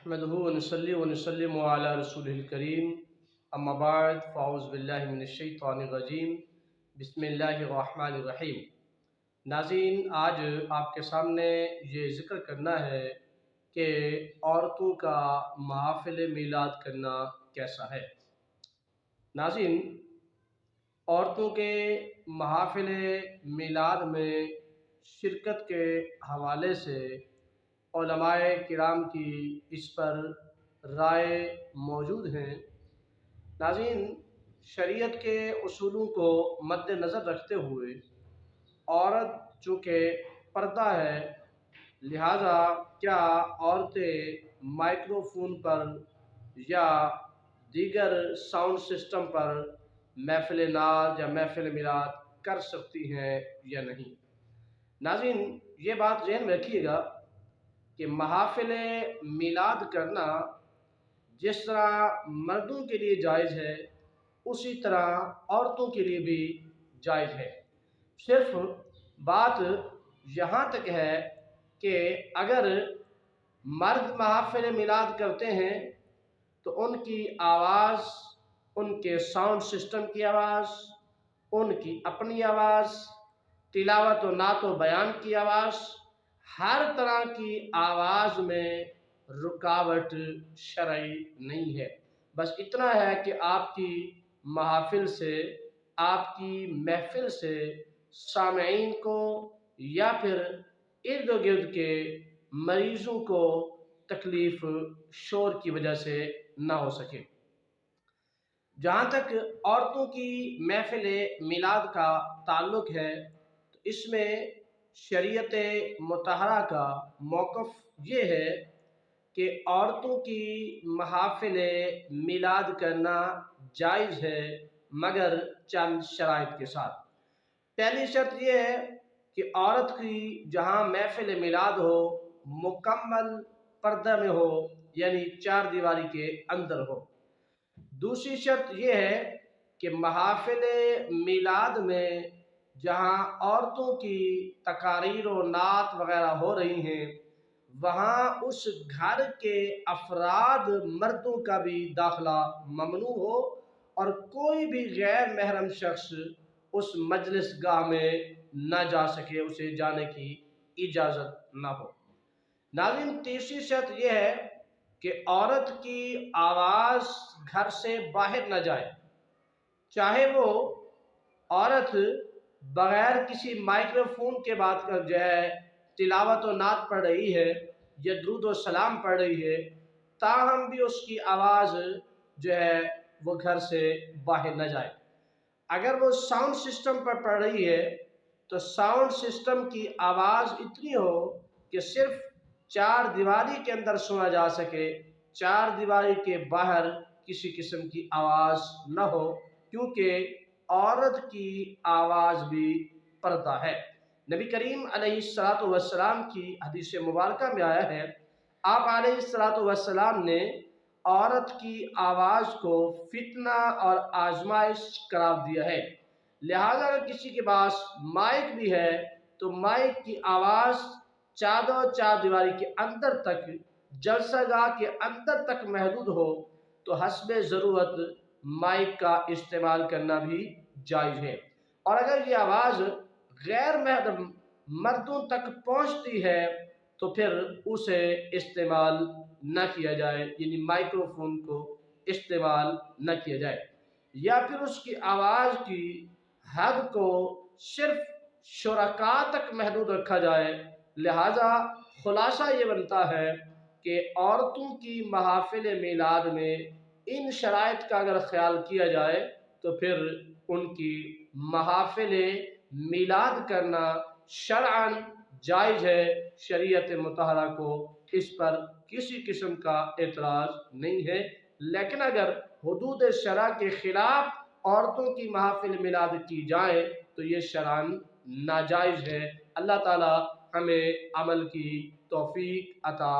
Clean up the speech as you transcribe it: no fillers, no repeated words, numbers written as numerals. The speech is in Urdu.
نحمدہ ونصلی ونسلم علی رسولہ الکریم اما بعد فاعوذ باللہ من الشیطان الرجیم بسم اللہ الرحمن الرحیم۔ ناظرین، آج آپ کے سامنے یہ ذکر کرنا ہے کہ عورتوں کا محافل میلاد کرنا کیسا ہے۔ ناظرین، عورتوں کے محافل میلاد میں شرکت کے حوالے سے علماء کرام کی اس پر رائے موجود ہیں۔ ناظرین، شریعت کے اصولوں کو مد نظر رکھتے ہوئے عورت چونکہ پردہ ہے، لہذا کیا عورتیں مائکرو فون پر یا دیگر ساؤنڈ سسٹم پر محفل ناز یا محفل میلاد کر سکتی ہیں یا نہیں۔ ناظرین، یہ بات ذہن میں رکھیے گا کہ محافل میلاد کرنا جس طرح مردوں کے لیے جائز ہے اسی طرح عورتوں کے لیے بھی جائز ہے۔ صرف بات یہاں تک ہے کہ اگر مرد محافل میلاد کرتے ہیں تو ان کی آواز، ان کے ساؤنڈ سسٹم کی آواز، ان کی اپنی آواز، تلاوت و نعت و بیان کی آواز، ہر طرح کی آواز میں رکاوٹ شرعی نہیں ہے۔ بس اتنا ہے کہ آپ کی محافل سے، آپ کی محفل سے سامعین کو یا پھر ارد گرد کے مریضوں کو تکلیف شور کی وجہ سے نہ ہو سکے۔ جہاں تک عورتوں کی محفل میلاد کا تعلق ہے تو اس میں شریعت مطہرہ کا موقف یہ ہے کہ عورتوں کی محافل میلاد کرنا جائز ہے، مگر چند شرائط کے ساتھ۔ پہلی شرط یہ ہے کہ عورت کی جہاں محفل میلاد ہو مکمل پردہ میں ہو، یعنی چار دیواری کے اندر ہو۔ دوسری شرط یہ ہے کہ محافل میلاد میں جہاں عورتوں کی تقاریر و نعت وغیرہ ہو رہی ہیں وہاں اس گھر کے افراد مردوں کا بھی داخلہ ممنوع ہو اور کوئی بھی غیر محرم شخص اس مجلس گاہ میں نہ جا سکے، اسے جانے کی اجازت نہ ہو۔ ناظرین، تیسری شرط یہ ہے کہ عورت کی آواز گھر سے باہر نہ جائے، چاہے وہ عورت بغیر کسی مائکرو فون کے بات کر تلاوت و نعت پڑھ رہی ہے یا درود و سلام پڑھ رہی ہے، تاہم بھی اس کی آواز وہ گھر سے باہر نہ جائے۔ اگر وہ ساؤنڈ سسٹم پر پڑھ رہی ہے تو ساؤنڈ سسٹم کی آواز اتنی ہو کہ صرف چار دیواری کے اندر سنا جا سکے، چار دیواری کے باہر کسی قسم کی آواز نہ ہو، کیونکہ عورت کی آواز بھی پردہ ہے۔ نبی کریم علیہ السلام کی حدیث مبارکہ میں آیا ہے، آپ علیہ السلام نے عورت کی آواز کو فتنہ اور آزمائش قرار دیا ہے، لہذا اگر کسی کے پاس مائک بھی ہے تو مائک کی آواز چار دیواری کے اندر تک، جلسہ گاہ کے اندر تک محدود ہو تو حسب ضرورت مائک کا استعمال کرنا بھی جائز ہے۔ اور اگر یہ آواز غیر محرم مردوں تک پہنچتی ہے تو پھر اسے استعمال نہ کیا جائے، یعنی مائکرو فون کو استعمال نہ کیا جائے، یا پھر اس کی آواز کی حد کو صرف شرکاء تک محدود رکھا جائے۔ لہذا خلاصہ یہ بنتا ہے کہ عورتوں کی محافل میلاد میں ان شرائط کا اگر خیال کیا جائے تو پھر ان کی محافل میلاد کرنا شرعاً جائز ہے، شریعت مطہرہ کو اس پر کسی قسم کا اعتراض نہیں ہے۔ لیکن اگر حدود شرع کے خلاف عورتوں کی محافل میلاد کی جائے تو یہ شرعاً ناجائز ہے۔ اللہ تعالی ہمیں عمل کی توفیق عطا